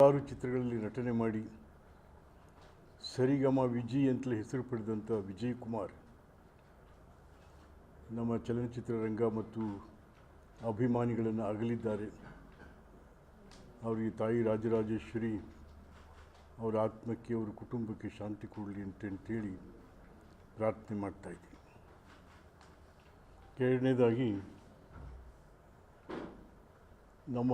ನೂರಾರು ಚಿತ್ರಗಳಲ್ಲಿ ನಟನೆ ಮಾಡಿ ಸರಿಗಮ ವಿಜಿ ಅಂತಲೇ ಹೆಸರು ಪಡೆದಂಥ ವಿಜಯ್ ಕುಮಾರ್ ನಮ್ಮ ಚಲನಚಿತ್ರರಂಗ ಮತ್ತು ಅಭಿಮಾನಿಗಳನ್ನು ಅಗಲಿದ್ದಾರೆ. ಅವರಿಗೆ ತಾಯಿ ರಾಜರಾಜೇಶ್ವರಿ ಅವರ ಆತ್ಮಕ್ಕೆ, ಅವರ ಕುಟುಂಬಕ್ಕೆ ಶಾಂತಿ ಕೊಡಲಿ ಅಂತೇಳಿ ಪ್ರಾರ್ಥನೆ ಮಾಡ್ತಾಯಿದ್ದೀನಿ. ಎರಡನೇದಾಗಿ, ನಮ್ಮ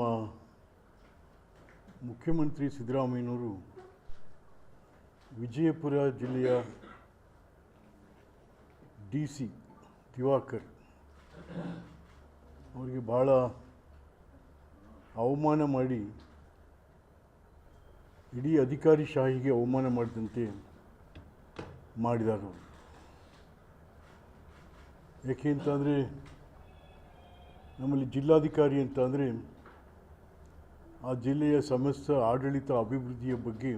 ಮುಖ್ಯಮಂತ್ರಿ ಸಿದ್ದರಾಮಯ್ಯನವರು ವಿಜಯಪುರ ಜಿಲ್ಲೆಯ DC ದಿವಾಕರ್ ಅವರಿಗೆ ಭಾಳ ಅವಮಾನ ಮಾಡಿ, ಇಡೀ ಅಧಿಕಾರಿ ಶಾಹಿಗೆ ಅವಮಾನ ಮಾಡಿದಂತೆ ಮಾಡಿದರು. ಯಾಕೆ ಅಂತಂದರೆ, ನಮ್ಮಲ್ಲಿ ಜಿಲ್ಲಾಧಿಕಾರಿ ಅಂತ ಅಂದರೆ ಆ ಜಿಲ್ಲೆಯ ಸಮಸ್ತ ಆಡಳಿತ ಅಭಿವೃದ್ಧಿಯ ಬಗ್ಗೆ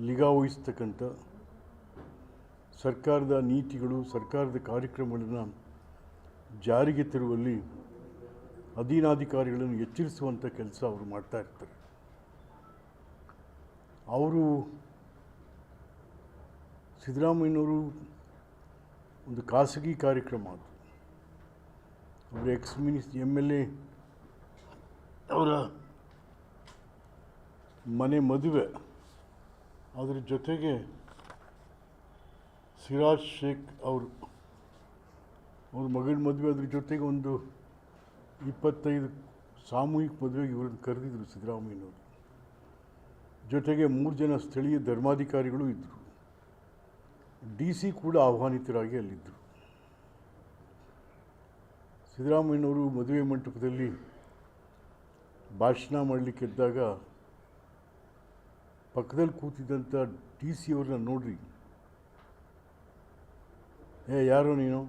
ನಿಗಾ ವಹಿಸ್ತಕ್ಕಂಥ, ಸರ್ಕಾರದ ನೀತಿಗಳು, ಸರ್ಕಾರದ ಕಾರ್ಯಕ್ರಮಗಳನ್ನು ಜಾರಿಗೆ ತರುವಲ್ಲಿ ಅಧೀನಾಧಿಕಾರಿಗಳನ್ನು ಎಚ್ಚರಿಸುವಂಥ ಕೆಲಸ ಅವರು ಮಾಡ್ತಾ ಇರ್ತಾರೆ. ಅವರು ಸಿದ್ದರಾಮಯ್ಯನವರು ಒಂದು ಖಾಸಗಿ ಕಾರ್ಯಕ್ರಮ ಅದು, ಅವರು MLA ಅವರ ಮನೆ ಮದುವೆ, ಅದರ ಜೊತೆಗೆ ಸಿರಾಜ್ ಶೇಖ್ ಅವ್ರ ಮಗಳ ಮದುವೆ, ಅದ್ರ ಜೊತೆಗೆ ಒಂದು 25 ಸಾಮೂಹಿಕ ಮದುವೆಗೆ ಇವ್ರನ್ನ ಕರೆದಿದ್ರು ಸಿದ್ದರಾಮಯ್ಯನವರು. ಜೊತೆಗೆ 3 ಜನ ಸ್ಥಳೀಯ ಧರ್ಮಾಧಿಕಾರಿಗಳು ಇದ್ದರು. DC ಕೂಡ ಆಹ್ವಾನಿತರಾಗಿ ಅಲ್ಲಿದ್ದರು. ಸಿದ್ದರಾಮಯ್ಯನವರು ಮದುವೆ ಮಂಟಪದಲ್ಲಿ ಭಾಷಣ ಮಾಡಲಿಕ್ಕೆದ್ದಾಗ ಪಕ್ಕದಲ್ಲಿ ಕೂತಿದ್ದಂಥ DC ಅವ್ರನ್ನ ನೋಡ್ರಿ, ಯಾರೋ ನೀನು,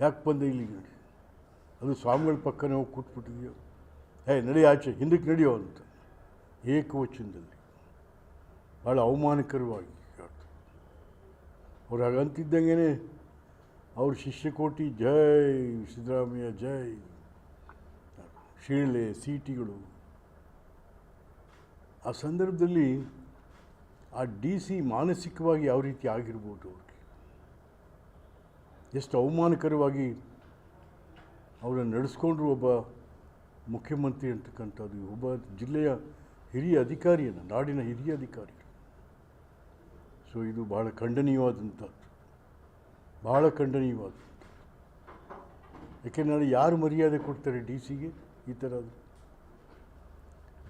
ಯಾಕೆ ಬಂದೆ ಇಲ್ಲಿಗೆ, ಅದು ಸ್ವಾಮಿಗಳ ಪಕ್ಕನೇ ಹೋಗಿ ಕೂತ್ಬಿಟ್ಟಿದೆಯೋ, ನಡಿ ಆಚೆ, ಹಿಂದಕ್ಕೆ ನಡೆಯೋ ಅಂತ ಏಕವಚನದಲ್ಲಿ ಭಾಳ ಅವಮಾನಕರವಾಗಿ ಅವ್ರು ಹಾಗಂತಿದ್ದಂಗೆ ಅವ್ರ ಶಿಷ್ಯಕೋಟಿ ಜೈ ಸಿದ್ದರಾಮಯ್ಯ ಜೈ, ಶೀಳೆ ಸೀಟಿಗಳು. ಆ ಸಂದರ್ಭದಲ್ಲಿ ಆ DC ಮಾನಸಿಕವಾಗಿ ಯಾವ ರೀತಿ ಆಗಿರ್ಬೋದು, ಅವ್ರಿಗೆ ಎಷ್ಟು ಅವಮಾನಕರವಾಗಿ ಅವರನ್ನು ನಡೆಸ್ಕೊಂಡ್ರು ಒಬ್ಬ ಮುಖ್ಯಮಂತ್ರಿ ಅಂತಕ್ಕಂಥದ್ದು, ಒಬ್ಬ ಜಿಲ್ಲೆಯ ಹಿರಿಯ ಅಧಿಕಾರಿಯನ್ನು, ನಾಡಿನ ಹಿರಿಯ ಅಧಿಕಾರಿ. ಸೊ ಇದು ಭಾಳ ಖಂಡನೀಯವಾದಂಥದ್ದು, ಭಾಳ ಖಂಡನೀಯವಾದಂಥದ್ದು. ಯಾಕೆಂದರೆ ಯಾರು ಮರ್ಯಾದೆ ಕೊಡ್ತಾರೆ DCಗೆ? ಈ ಥರ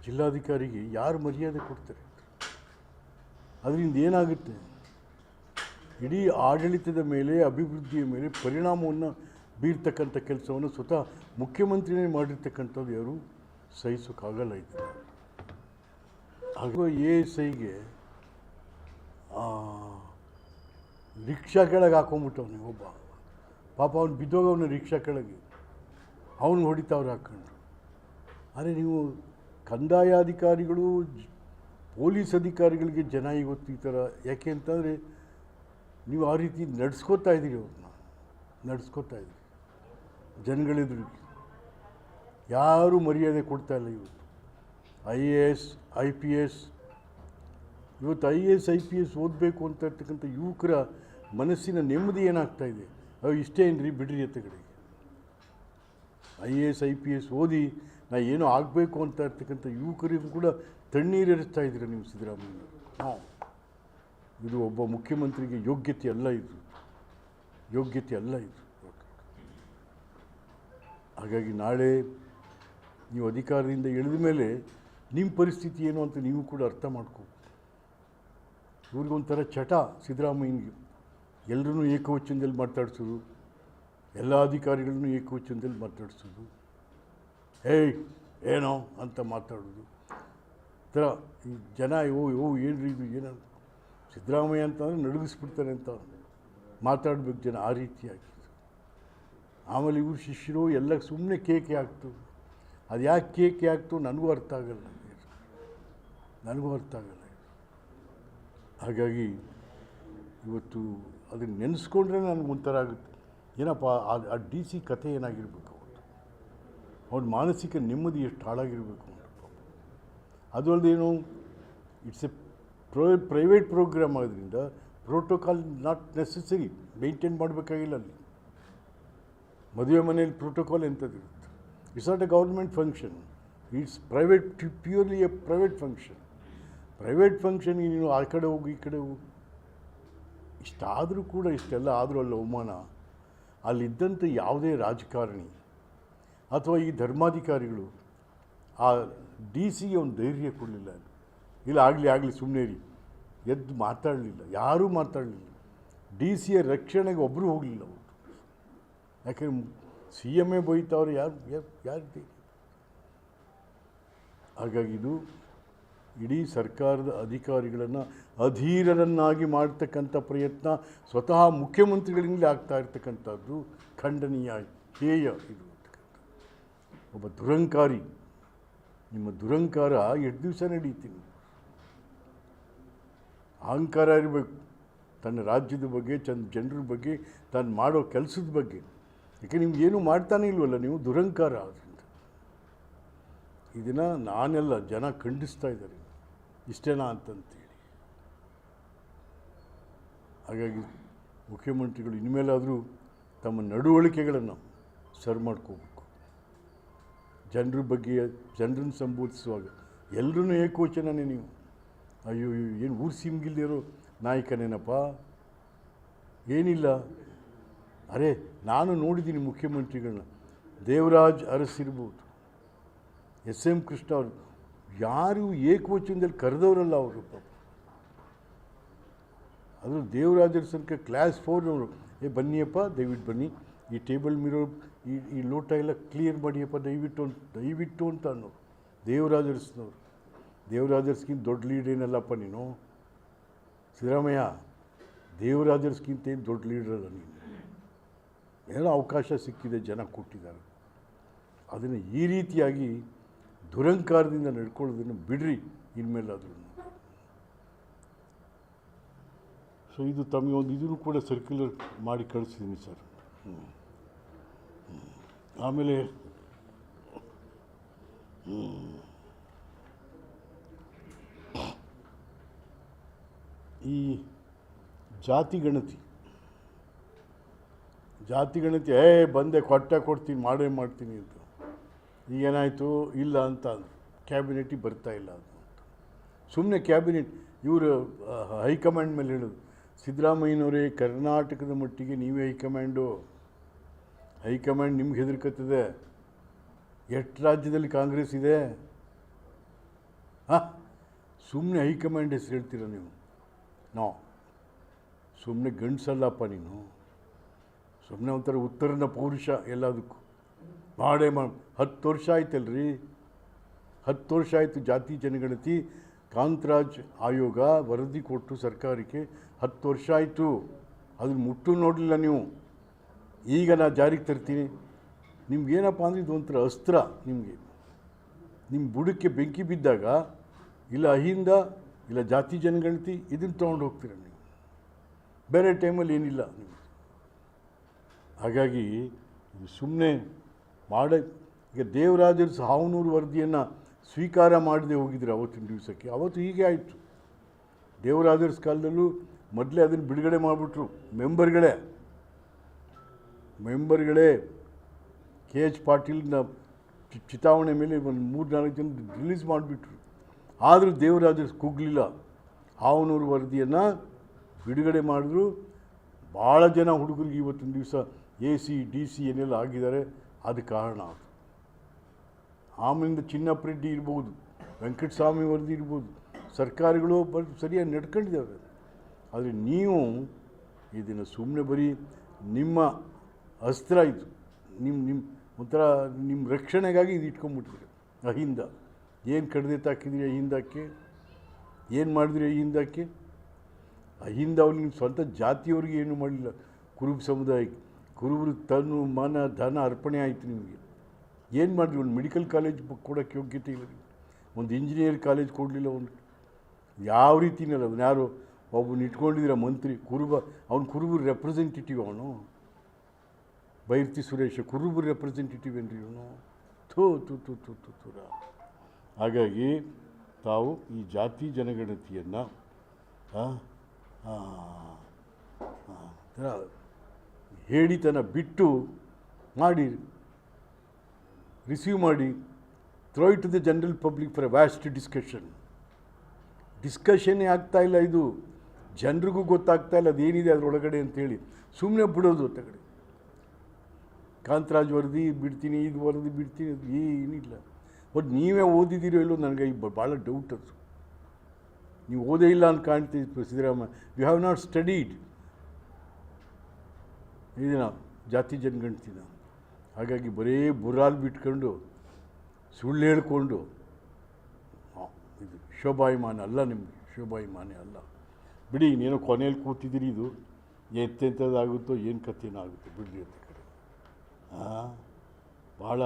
ಜಿಲ್ಲಾಧಿಕಾರಿಗೆ ಯಾರು ಮರ್ಯಾದೆ ಕೊಡ್ತಾರೆ? ಅದರಿಂದ ಏನಾಗುತ್ತೆ? ಇಡೀ ಆಡಳಿತದ ಮೇಲೆ, ಅಭಿವೃದ್ಧಿಯ ಮೇಲೆ ಪರಿಣಾಮವನ್ನು ಬೀರ್ತಕ್ಕಂಥ ಕೆಲಸವನ್ನು ಸ್ವತಃ ಮುಖ್ಯಮಂತ್ರಿನೇ ಮಾಡಿರ್ತಕ್ಕಂಥದ್ದು ಯಾರು ಸಹಿಸೋಕ್ಕಾಗಲ್ಲ. ಇತ್ತು ಹಾಗೂ ASIಗೆ ರಿಕ್ಷಾ ಕೆಳಗೆ ಹಾಕೊಂಡ್ಬಿಟ್ಟವನು ಒಬ್ಬ, ಪಾಪ ಅವನು ಬಿದ್ದೋಗವನು ರಿಕ್ಷಾ ಕೆಳಗೆ, ಅವನು ಹೊಡಿತಾವ್ರು ಹಾಕ್ಕೊಂಡು. ಆದರೆ ನೀವು ಕಂದಾಯ ಅಧಿಕಾರಿಗಳು, ಪೊಲೀಸ್ ಅಧಿಕಾರಿಗಳಿಗೆ ಜನ ಇವತ್ತು ಈ ಥರ ಯಾಕೆ ಅಂತಂದರೆ, ನೀವು ಆ ರೀತಿ ನಡೆಸ್ಕೋತಾ ಇದ್ದೀರಿ, ಅವ್ರನ್ನ ನಡೆಸ್ಕೋತಾ ಇದ್ದೀರಿ ಜನಗಳೆದುರಿಗೆ. ಯಾರೂ ಮರ್ಯಾದೆ ಕೊಡ್ತಾಯಿಲ್ಲ ಇವತ್ತು. IAS IPS, ಇವತ್ತು IAS IPS ಓದಬೇಕು ಅಂತ ಇರ್ತಕ್ಕಂಥ ಯುವಕರ ಮನಸ್ಸಿನ ನೆಮ್ಮದಿ ಏನಾಗ್ತಾಯಿದೆ? ಇಷ್ಟೇ ಏನ್ರಿ, ಬಿಡ್ರಿ ಎತ್ತಗಡೆಗೆ. IAS IPS ಓದಿ ನಾ ಏನೋ ಆಗಬೇಕು ಅಂತ ಇರ್ತಕ್ಕಂಥ ಯುವಕರಿಗೂ ಕೂಡ ತಣ್ಣೀರಿಸ್ತಾ ಇದ್ದೀರ ನೀವು ಸಿದ್ದರಾಮಯ್ಯ. ಇದು ಒಬ್ಬ ಮುಖ್ಯಮಂತ್ರಿಗೆ ಯೋಗ್ಯತೆ ಅಲ್ಲ, ಇದು ಯೋಗ್ಯತೆ ಅಲ್ಲ ಇದು. ಹಾಗಾಗಿ ನಾಳೆ ನೀವು ಅಧಿಕಾರದಿಂದ ಇಳಿದ ಮೇಲೆ ನಿಮ್ಮ ಪರಿಸ್ಥಿತಿ ಏನು ಅಂತ ನೀವು ಕೂಡ ಅರ್ಥ ಮಾಡ್ಕೋ. ಇವ್ರಿಗೊಂಥರ ಚಟ ಸಿದ್ದರಾಮಯ್ಯನಿಗೆ, ಎಲ್ಲರೂ ಏಕವಚನದಲ್ಲಿ ಮಾತಾಡ್ಸೋದು, ಎಲ್ಲ ಅಧಿಕಾರಿಗಳನ್ನೂ ಏಕವಚನದಲ್ಲಿ ಮಾತಾಡ್ಸೋದು, ಏನೋ ಅಂತ ಮಾತಾಡೋದು. ಥರ ಈ ಜನ ಏನ್ರಿ ಇದು, ಏನೋ ಸಿದ್ದರಾಮಯ್ಯ ಅಂತಂದರೆ ನಡುಗಿಸ್ಬಿಡ್ತಾರೆ ಅಂತ ಮಾತಾಡಬೇಕು ಜನ, ಆ ರೀತಿಯಾಗಿ. ಆಮೇಲೆ ಇವ್ರ ಶಿಷ್ಯರು ಎಲ್ಲ ಸುಮ್ಮನೆ ಕೇಕೆ ಹಾಕ್ತು. ಅದು ಯಾಕೆ ಕೇಕೆ ಹಾಕ್ತು ನನಗೂ ಅರ್ಥ ಆಗಲ್ಲ. ಹಾಗಾಗಿ ಇವತ್ತು ಅದನ್ನು ನೆನೆಸ್ಕೊಂಡ್ರೆ ನನಗೆ ಒಂಥರ ಆಗುತ್ತೆ, ಏನಪ್ಪ ಆ DC ಕಥೆ ಏನಾಗಿರ್ಬೇಕು. ಅವನ ಮಾನಸಿಕ ನೆಮ್ಮದಿ ಎಷ್ಟು ಹಾಳಾಗಿರಬೇಕು. ಅದು ಅಲ್ಲದೇನು ಇಟ್ಸ್ ಎ ಪ್ರೈವೇಟ್ ಪ್ರೋಗ್ರಾಮ್ ಆಗೋದ್ರಿಂದ ಪ್ರೋಟೋಕಾಲ್ ನಾಟ್ ನೆಸೆಸರಿ ಮೇಂಟೈನ್ ಮಾಡಬೇಕಾಗಿಲ್ಲ. ಅಲ್ಲಿ ಮದುವೆ ಮನೆಯಲ್ಲಿ ಪ್ರೋಟೋಕಾಲ್ ಎಂಥದ್ದಿರುತ್ತೆ. It's not a government function, it's private, purely a private function. Private ಫಂಕ್ಷನ್ಗೆ ನೀನು ಆ ಕಡೆ ಹೋಗಿ ಈ ಕಡೆ ಹೋಗಿ ಇಷ್ಟಾದರೂ ಕೂಡ, ಇಷ್ಟೆಲ್ಲ ಆದರೂ ಅಲ್ಲಿ ಅವಮಾನ. ಅಲ್ಲಿದ್ದಂಥ ಯಾವುದೇ ರಾಜಕಾರಣಿ ಅಥವಾ ಈ ಧರ್ಮಾಧಿಕಾರಿಗಳು ಆ ಡಿ ಸಿಗೆ ಒಂದು ಧೈರ್ಯ ಕೊಡಲಿಲ್ಲ. ಇಲ್ಲ ಆಗಲಿ ಸುಮ್ಮನೆ ಇರಿ, ಎದ್ದು ಮಾತಾಡಲಿಲ್ಲ, ಯಾರೂ ಮಾತಾಡಲಿಲ್ಲ. ಡಿ ಸಿಯ ರಕ್ಷಣೆಗೆ ಒಬ್ಬರು ಹೋಗಲಿಲ್ಲ ಅವರು. ಯಾಕೆಂದ್ರೆ ಸಿ ಎಮ್ ಎ ಬೈತವ್ರು, ಯಾರು. ಹಾಗಾಗಿ ಇದು ಇಡೀ ಸರ್ಕಾರದ ಅಧಿಕಾರಿಗಳನ್ನು ಅಧೀರರನ್ನಾಗಿ ಮಾಡ್ತಕ್ಕಂಥ ಪ್ರಯತ್ನ ಸ್ವತಃ ಮುಖ್ಯಮಂತ್ರಿಗಳಿಂದಲೇ ಆಗ್ತಾ ಇರ್ತಕ್ಕಂಥದ್ದು ಖಂಡನೀಯ, ಹೇಯ. ಇದು ಒಬ್ಬ ದುರಂಕಾರಿ, ನಿಮ್ಮ ದುರಂಕಾರ ಎಷ್ಟು ದಿವಸ ನಡೀತೀನಿ. ಅಹಂಕಾರ ಇರಬೇಕು ತನ್ನ ರಾಜ್ಯದ ಬಗ್ಗೆ, ಜನರ ಬಗ್ಗೆ, ತಾನು ಮಾಡೋ ಕೆಲಸದ ಬಗ್ಗೆ. ಯಾಕೆ ನಿಮ್ಗೇನು ಮಾಡ್ತಾನೆ ಇಲ್ವಲ್ಲ, ನೀವು ದುರಂಕಾರ. ಅದರಿಂದ ಇದನ್ನು ನಾನೆಲ್ಲ ಜನ ಖಂಡಿಸ್ತಾ ಇದ್ದಾರೆ, ಇಷ್ಟೇನಾ ಅಂತಂತೇಳಿ. ಹಾಗಾಗಿ ಮುಖ್ಯಮಂತ್ರಿಗಳು ಇನ್ಮೇಲಾದರೂ ತಮ್ಮ ನಡವಳಿಕೆಗಳನ್ನು ಸರಿ ಮಾಡ್ಕೋಬೇಕು. ಜನರ ಬಗ್ಗೆ, ಜನರನ್ನು ಸಂಬೋಧಿಸುವಾಗ ಎಲ್ಲರೂ ಏಕವಚನನೇ. ನೀವು ಅಯ್ಯೋ ಏನು ಊರು ಸಿಮ್ಗಿಲ್ದಿರೋ ನಾಯಕನೇನಪ್ಪ, ಏನಿಲ್ಲ. ಅರೆ ನಾನು ನೋಡಿದ್ದೀನಿ ಮುಖ್ಯಮಂತ್ರಿಗಳನ್ನ, ದೇವರಾಜ್ ಅರಸ್ ಇರ್ಬೋದು, ಎಸ್ ಎಂ ಕೃಷ್ಣ ಅವರು, ಯಾರು ಏಕವಚನದಲ್ಲಿ ಕರೆದವರಲ್ಲ ಅವರು ಪಾಪ. ಅದು ದೇವರಾಜ್ ಅರಸನ್ಗೆ ಕ್ಲಾಸ್ 4ನವರು, ಬನ್ನಿಯಪ್ಪ ದಯವಿಟ್ಟು ಬನ್ನಿ, ಈ ಟೇಬಲ್ ಮಿರೋ ಈ ಲೋಟ ಎಲ್ಲ ಕ್ಲಿಯರ್ ಮಾಡಿಯಪ್ಪ ದಯವಿಟ್ಟು ಅಂತ ಅನ್ನೋರು ದೇವರಾಜ್ ಅರಸ್ನವರು. ದೇವರಾಜ್ ಅರಸ್ಗಿಂತ ದೊಡ್ಡ ಲೀಡ್ ಏನಲ್ಲಪ್ಪ ನೀನು ಸಿದ್ದರಾಮಯ್ಯ, ದೇವರಾಜ್ ಅರಸ್ಗಿಂತ ಏನು ದೊಡ್ಡ ಲೀಡ್ರಲ್ಲ ನೀನು. ಏನೋ ಅವಕಾಶ ಸಿಕ್ಕಿದೆ, ಜನ ಕೊಟ್ಟಿದ್ದಾರೆ. ಅದನ್ನು ಈ ರೀತಿಯಾಗಿ ದುರಂಕಾರದಿಂದ ನಡ್ಕೊಳ್ಳೋದನ್ನು ಬಿಡ್ರಿ ಇನ್ಮೇಲಾದ್ರೂ. ಸೊ ಇದು ತಮಗೆ ಒಂದು ಇದನ್ನು ಕೂಡ ಸರ್ಕ್ಯುಲರ್ ಮಾಡಿ ಕಳಿಸಿದ್ದೀನಿ ಸರ್. ಆಮೇಲೆ ಈ ಜಾತಿ ಗಣತಿ ಬಂದೆ ಕೊಡ್ತೀನಿ ಮಾಡೇ ಮಾಡ್ತೀನಿ ಅಂತ. ಈಗೇನಾಯಿತು, ಇಲ್ಲ ಅಂತ ಕ್ಯಾಬಿನೆಟಿಗೆ ಬರ್ತಾ ಇಲ್ಲ ಅದು. ಸುಮ್ಮನೆ ಕ್ಯಾಬಿನೆಟ್ ಇವರು ಹೈಕಮಾಂಡ್ ಮೇಲೆ ಹೇಳೋದು, ಸಿದ್ದರಾಮಯ್ಯನವರೇ ಕರ್ನಾಟಕದ ಮಟ್ಟಿಗೆ ನೀವೇ ಹೈಕಮಾಂಡ್ ನಿಮ್ಗೆ ಹೆದರ್ಕತ್ತದೆ. ಎಷ್ಟು ರಾಜ್ಯದಲ್ಲಿ ಕಾಂಗ್ರೆಸ್ ಇದೆ? ಸುಮ್ಮನೆ ಹೈಕಮಾಂಡ್ ಹೆಸರು ಹೇಳ್ತೀರ ನೀವು. ಸುಮ್ಮನೆ ಗಂಡಸಲ್ಲಪ್ಪ ನೀನು, ಸುಮ್ಮನೆ ಒಂಥರ ಉತ್ತರನ ಪೌರುಷ ಎಲ್ಲದಕ್ಕೂ. 10 ವರ್ಷ ಆಯ್ತಲ್ರಿ, 10 ವರ್ಷ ಆಯಿತು ಜಾತಿ ಜನಗಣತಿ. ಕಾಂತರಾಜ್ ಆಯೋಗ ವರದಿ ಕೊಟ್ಟು ಸರ್ಕಾರಕ್ಕೆ 10 ವರ್ಷ ಆಯಿತು, ಅದನ್ನು ಮುಟ್ಟು ನೋಡಲಿಲ್ಲ ನೀವು. ಈಗ ನಾನು ಜಾರಿಗೆ ತರ್ತೀನಿ. ನಿಮ್ಗೇನಪ್ಪ ಅಂದರೆ ಇದೊಂಥರ ಅಸ್ತ್ರ. ನಿಮ್ಮ ಬುಡಕ್ಕೆ ಬೆಂಕಿ ಬಿದ್ದಾಗ ಇಲ್ಲ ಅಹಿಂದ ಇಲ್ಲ ಜಾತಿ ಜನಗಣತಿ ಇದನ್ನು ತೊಗೊಂಡು ಹೋಗ್ತೀರ ನೀವು, ಬೇರೆ ಟೈಮಲ್ಲಿ ಏನಿಲ್ಲ ನೀವು. ಹಾಗಾಗಿ ಇದು ಸುಮ್ಮನೆ ಈಗ ದೇವರಾಜರು ಹಾವನೂರು ವರದಿಯನ್ನು ಸ್ವೀಕಾರ ಮಾಡದೆ ಹೋಗಿದ್ರು ಅವತ್ತಿನ ದಿವಸಕ್ಕೆ. ಅವತ್ತು ಹೀಗೆ ಆಯಿತು. ದೇವರಾಜರ್ಸ್ ಕಾಲದಲ್ಲೂ ಮೊದಲೇ ಅದನ್ನು ಬಿಡುಗಡೆ ಮಾಡಿಬಿಟ್ರು. ಮೆಂಬರ್ಗಳೇ ಕೆ ಎಚ್ ಪಾಟೀಲ್ನ ಚಿತಾವಣೆ ಮೇಲೆ ಒಂದು 3-4 ಜನ ರಿಲೀಸ್ ಮಾಡಿಬಿಟ್ರು. ಆದರೂ ದೇವರಾಜರ್ಸ್ ಕುಗ್ಲಿಲ್ಲ, ಹಾವನೂರು ವರದಿಯನ್ನು ಬಿಡುಗಡೆ ಮಾಡಿದ್ರು. ಭಾಳ ಜನ ಹುಡುಗರಿಗೆ ಇವತ್ತಿನ ದಿವಸ AC DC ಏನೆಲ್ಲ ಆಗಿದ್ದಾರೆ, ಅದು ಕಾರಣ. ಆಮೇಲಿಂದ ಚಿನ್ನಪ್ಪರೆಡ್ಡಿ ಇರ್ಬೋದು, ವೆಂಕಟಸ್ವಾಮಿ ವರದಿ ಇರ್ಬೋದು, ಸರ್ಕಾರಗಳು ಸರಿಯಾಗಿ ನಡ್ಕೊಂಡಿದ್ದಾವೆ. ಆದರೆ ನೀವು ಇದನ್ನು ಸುಮ್ಮನೆ ಬರೀ ನಿಮ್ಮ ಅಸ್ತ್ರ ಇದು, ಒಂಥರ ನಿಮ್ಮ ರಕ್ಷಣೆಗಾಗಿ ಇದು ಇಟ್ಕೊಂಡ್ಬಿಟ್ಟಿದ್ರೆ. ಅಹಿಂದ ಏನು ಕಡ್ದೆ ತಾಕಿದ್ರಿ ಅಹಿಂದಕ್ಕೆ, ಏನು ಮಾಡಿದ್ರಿ ಅಹಿಂದಕ್ಕೆ? ಅಹಿಂದ ಅವ್ರು ನಿಮ್ಮ ಸ್ವಂತ ಜಾತಿಯವ್ರಿಗೆ ಏನೂ ಮಾಡಲಿಲ್ಲ. ಕುರುಬ ಸಮುದಾಯಕ್ಕೆ ಕುರುಬರು ತನ್ನ ಮಾನ ಧನ ಅರ್ಪಣೆ ಆಯಿತು ನಿಮಗೆ. ಏನು ಮಾಡಿದ್ರಿ? ಒಂದು ಮೆಡಿಕಲ್ ಕಾಲೇಜ್ ಕೊಡೋಕ್ಕೆ ಯೋಗ್ಯತೆ ಇಲ್ಲ, ಒಂದು ಇಂಜಿನಿಯರ್ ಕಾಲೇಜ್ ಕೊಡಲಿಲ್ಲ. ಒಂದು ಯಾವ ರೀತಿನಲ್ಲ, ಅವನು ಯಾರು ಒಬ್ಬನ ಇಟ್ಕೊಂಡಿದ್ದೀರ ಮಂತ್ರಿ ಅವನು ಕುರುಬರ ರೆಪ್ರೆಸೆಂಟೇಟಿವ್. ಅವನು ಬೈರ್ತಿ ಸುರೇಶ ಕುರುಬರ ರೆಪ್ರೆಸೆಂಟೇಟಿವ್ ಏನ್ರಿ ಇವನು? ತುರ. ಹಾಗಾಗಿ ತಾವು ಈ ಜಾತಿ ಜನಗಣತಿಯನ್ನು ಹೇಳಿತನ ಬಿಟ್ಟು ಮಾಡಿ, ರಿಸೀವ್ ಮಾಡಿ, throw it to the general public for a vast ಡಿಸ್ಕಷನ್ನೇ ಆಗ್ತಾಯಿಲ್ಲ. ಇದು ಜನರಿಗೂ ಗೊತ್ತಾಗ್ತಾ ಇಲ್ಲ ಅದೇನಿದೆ ಅದರೊಳಗಡೆ ಅಂತೇಳಿ ಸುಮ್ಮನೆ ಬಿಡೋದು. ತಗಡೆ ಕಾಂತರಾಜ್ ವರದಿ ಬಿಡ್ತೀನಿ, ಇದು ವರದಿ ಬಿಡ್ತೀನಿ, ಅದು ಏನಿಲ್ಲ. ಬಟ್ ನೀವೇ ಓದಿದ್ದೀರೋ ಇಲ್ಲೋ ನನಗೆ ಭಾಳ ಡೌಟ್ ಅದು. ನೀವು ಓದೇ ಇಲ್ಲ ಅಂತ ಕಾಣ್ತೀವಿ Siddaramaiah. You have not studied ಇದನ್ನ ಜಾತಿ ಜನಗಣತಿನ. ಹಾಗಾಗಿ ಬರೀ ಬುರಾಲ್ ಬಿಟ್ಕೊಂಡು ಸುಳ್ಳು ಹೇಳ್ಕೊಂಡು ಇದು ಶೋಭಾಯಮಾನ ಅಲ್ಲ, ನಿಮಗೆ ಶೋಭಾಯಮಾನ ಅಲ್ಲ. ಬಿಡಿ, ಇನ್ನೇನೋ ಕೊನೆಯಲ್ಲಿ ಕೂತಿದ್ದೀರಿ, ಇದು ಎಂತೆಂಥದ್ದಾಗುತ್ತೋ ಏನು ಕಥೆನೋ ಆಗುತ್ತೆ, ಬಿಡ್ರಿ ಅಂತ ಕಡೆ. ಭಾಳ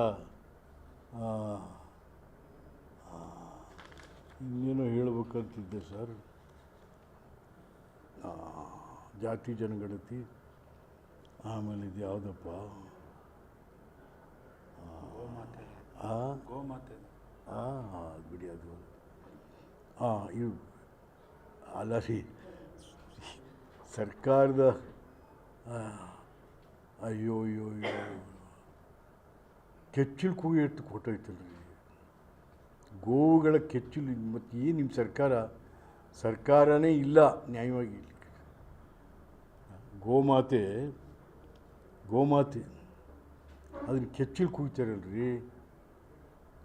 ಇನ್ನೇನೋ ಹೇಳ್ಬೇಕಂತಿದ್ದೆ ಸರ್. ಜಾತಿ ಜನಗಣತಿ, ಆಮೇಲೆ ಇದು ಯಾವುದಪ್ಪ, ಗೋಮಾತೆ ಬಿಡಿ ಅದು. ಇವು ಅಲ್ಲ ರೀ, ಸರ್ಕಾರದ ಅಯ್ಯೋ ಅಯ್ಯೋ ಅಯ್ಯೋ ಕೆಚ್ಚಲು ಕೂಗಿ ಎತ್ತು ಕೊಟ್ಟೋಯ್ತಲ್ರಿ. ಗೋವುಗಳ ಕೆಚ್ಚಲು. ಮತ್ತು ಏನು ನಿಮ್ಮ ಸರ್ಕಾರನೇ ಇಲ್ಲ ನ್ಯಾಯವಾಗಿ. ಗೋಮಾತೆ ಅದನ್ನು ಕೆಚ್ಚಲು ಕೂಗ್ತಾರಲ್ರಿ.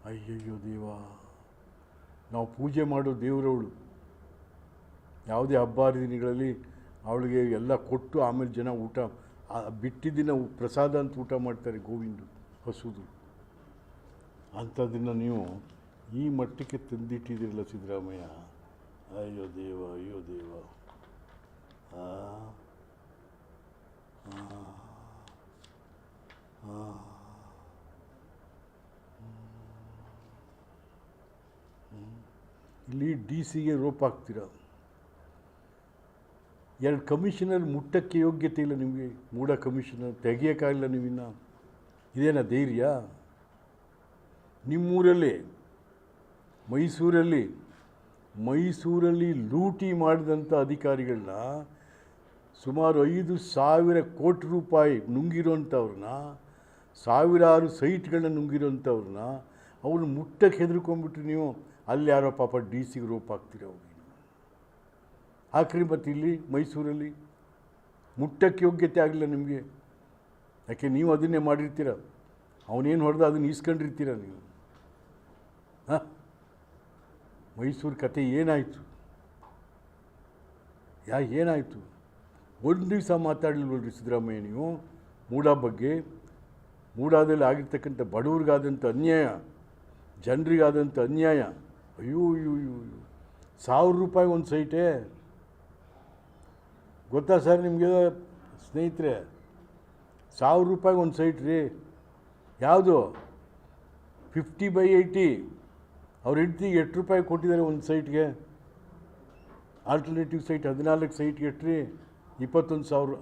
ಅಯ್ಯಯ್ಯೋ ದೇವ, ನಾವು ಪೂಜೆ ಮಾಡೋ ದೇವರವಳು. ಯಾವುದೇ ಹಬ್ಬ ಹರಿದಿನಗಳಲ್ಲಿ ಅವಳಿಗೆ ಎಲ್ಲ ಕೊಟ್ಟು ಆಮೇಲೆ ಜನ ಊಟ ಬಿಟ್ಟಿದ್ದನ್ನು ಪ್ರಸಾದ ಅಂತ ಊಟ ಮಾಡ್ತಾರೆ, ಗೋವಿಂದು ಹಸುದು. ಅಂಥದ್ದನ್ನು ನೀವು ಈ ಮಟ್ಟಕ್ಕೆ ತಂದಿಟ್ಟಿದ್ದೀರಲ್ಲ ಸಿದ್ದರಾಮಯ್ಯ. ಅಯ್ಯೋ ದೇವ, ಅಯ್ಯೋ ದೇವ. ಇಲ್ಲಿ ಡಿ ಸಿಗೆ ರೋಪ್ ಹಾಕ್ತೀರ. 2 ಕಮಿಷನರ್ ಮುಟ್ಟಕ್ಕೆ ಯೋಗ್ಯತೆ ಇಲ್ಲ ನಿಮಗೆ. ಮೂಡ ಕಮಿಷನರ್ ತೆಗಿಯೋಕ್ಕಾಗಿಲ್ಲ ನೀವಿನ್ನು. ಇದೇನ ಧೈರ್ಯ? ನಿಮ್ಮೂರಲ್ಲಿ ಮೈಸೂರಲ್ಲಿ ಲೂಟಿ ಮಾಡಿದಂಥ ಅಧಿಕಾರಿಗಳನ್ನ, ಸುಮಾರು 5,000 ಕೋಟಿ ರೂಪಾಯಿ ನುಂಗಿರೋಂಥವ್ರನ್ನ, ಸಾವಿರಾರು ಸೈಟ್ಗಳನ್ನ ನುಂಗಿರೋಂಥವ್ರನ್ನ ಅವ್ರನ್ನ ಮುಟ್ಟಕ್ಕೆ ಹೆದರ್ಕೊಂಡ್ಬಿಟ್ರಿ ನೀವು. ಅಲ್ಲಿ ಯಾರೋ ಪಾಪ ಡಿ ಸಿಗೆ ರೋಪ್ ಹಾಕ್ತೀರ. ಹೋಗಿ ಹಾಕ್ರಿ. ಮತ್ತು ಇಲ್ಲಿ ಮೈಸೂರಲ್ಲಿ ಮುಟ್ಟಕ್ಕೆ ಯೋಗ್ಯತೆ ಆಗಲಿಲ್ಲ ನಿಮಗೆ. ಯಾಕೆ ನೀವು ಅದನ್ನೇ ಮಾಡಿರ್ತೀರ. ಅವನೇನು ಹೊಡೆದ ಅದನ್ನು ಈಸ್ಕೊಂಡಿರ್ತೀರ ನೀವು. ಮೈಸೂರು ಕತೆ ಏನಾಯಿತು? ಏನಾಯಿತು? ಒಂದು ದಿವಸ ಮಾತಾಡಲಿಲ್ವಲ್ರಿ ಸಿದ್ದರಾಮಯ್ಯ ನೀವು ಮೂಡಾ ಬಗ್ಗೆ. ಮೂಡಾದಲ್ಲಿ ಆಗಿರ್ತಕ್ಕಂಥ ಬಡವ್ರಿಗಾದಂಥ ಅನ್ಯಾಯ, ಜನರಿಗಾದಂಥ ಅನ್ಯಾಯ. ಅಯ್ಯೋ ಅಯ್ಯೋ ಅಯ್ಯೋ, 1,000 ರೂಪಾಯಿ ಒಂದು ಸೈಟೇ. ಗೊತ್ತಾ ಸರ್ ನಿಮಗೆ ಸ್ನೇಹಿತರೆ? 1,000 ರೂಪಾಯಿಗೆ ಒಂದು ಸೈಟ್ ರೀ. ಯಾವುದು 50/80. ಅವ್ರ ಹೆಂಡ್ತಿಗೆ 8 ರೂಪಾಯಿ ಕೊಟ್ಟಿದ್ದಾರೆ ಒಂದು ಸೈಟ್ಗೆ. ಆಲ್ಟರ್ನೇಟಿವ್ ಸೈಟ್ 14 ಸೈಟ್ಗೆ ಎಟ್ರಿ 21,000.